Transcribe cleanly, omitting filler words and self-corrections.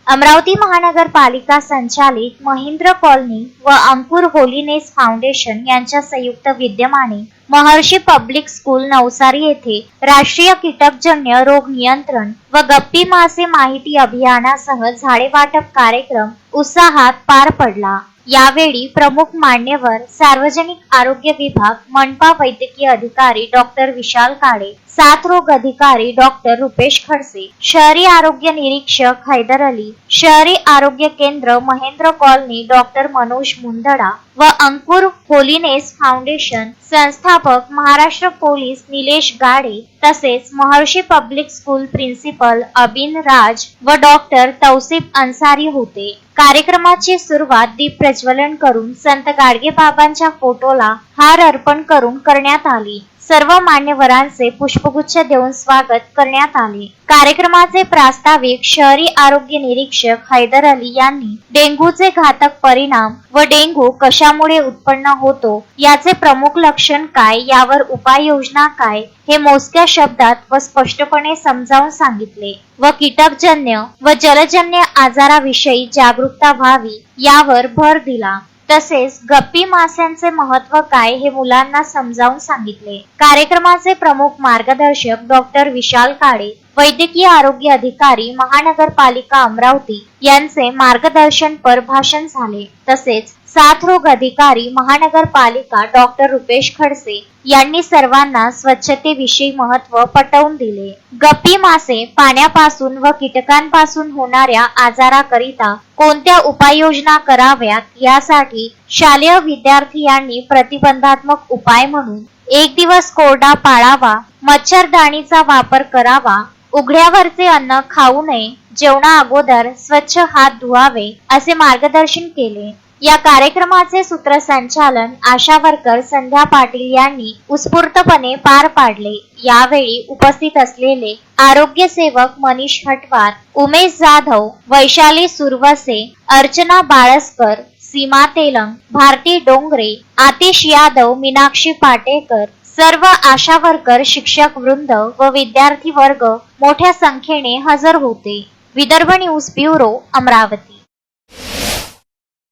अमरावती महानगरपालिका संचालित महेंद्र कॉलनी व अंकुर होलीनेस फाउंडेशन यांच्या संयुक्त विद्यमाने महर्षी पब्लिक स्कूल नवसारी येथे राष्ट्रीय कीटकजन्य रोग नियंत्रण व गप्पी मासे माहिती अभियानासह झाडे वाटप कार्यक्रम उत्साहात पार पडला। यावेळी प्रमुख मान्यवर सार्वजनिक आरोग्य विभाग मनपा वैद्यकीय अधिकारी डॉक्टर विशाल काळे, साथ रोग अधिकारी डॉक्टर रुपेश खडसे, शहरी आरोग्य निरीक्षक हैदर अली, शहरी आरोग्य केंद्र महेंद्र कॉलनी डॉक्टर मनोज मुंदडा व अंकुर होलीनेस फाउंडेशन संस्थापक महाराष्ट्र पोलीस निलेश गाडे तसेच महर्षी पब्लिक स्कूल प्रिन्सिपल अबिन राज व डॉक्टर तौसिफ अन्सारी होते। कार्यक्रमाची सुरुवात दीप प्रज्वलन करून संत गाडगे बाबांच्या फोटोला हार अर्पण करून करण्यात आली। सर्व मान्यवरांचे पुष्पगुच्छ देऊन स्वागत करण्यात आले। कार्यक्रमाचे प्रास्ताविक शहरी आरोग्य निरीक्षक हैदर अली यांनी डेंग्यूचे घातक परिणाम व डेंग्यू कशामुळे उत्पन्न होतो, याचे प्रमुख लक्षण काय, यावर उपाययोजना काय हे मोजक्या शब्दात व स्पष्टपणे समजावून सांगितले व कीटकजन्य व जलजन्य आजाराविषयी जागरूकता व्हावी यावर भर दिला। तसेच गप्पी माशांचे महत्त्व काय हे मुलांना समजावून सांगितले। कार्यक्रमाचे प्रमुख मार्गदर्शक डॉक्टर विशाल काळे, वैद्यकीय आरोग्य अधिकारी महानगरपालिका अमरावती यांचे मार्गदर्शनपर भाषण झाले। तसेच साथ रोग अधिकारी महानगरपालिका डॉक्टर रुपेश खडसे यांनी सर्वांना स्वच्छतेविषयी महत्त्व पटवून दिले। गप्पी मासे पाण्यापासून व कीटकांपासून होणाऱ्या आजाराकरिता कोणत्या उपाययोजना कराव्यात यासाठी शालेय विद्यार्थी प्रतिबंधात्मक उपाय म्हणून एक दिवस कोरडा पाळावा, मच्छरदाणीचा वापर करावा, उघड्यावरचे अन्न खाऊ नये, जेवणा अगोदर स्वच्छ हात धुवावे असे मार्गदर्शन केले। या कार्यक्रमाचे सूत्रसंचालन आशा वर्कर संध्या पाटील यांनी उत्स्फूर्तपणे पार पाडले। यावेळी उपस्थित असलेले आरोग्य सेवक मनीष हटवार, उमेश जाधव, वैशाली सुरवसे, अर्चना बाळस्कर, सीमा तेलंग, भारती डोंगरे, आतिश यादव, मीनाक्षी पाटेकर, सर्व आशा वर्कर, शिक्षक वृंद व विद्यार्थी वर्ग मोठ्या संख्येने हजर होते। Vidarbha news bureau, Amravati.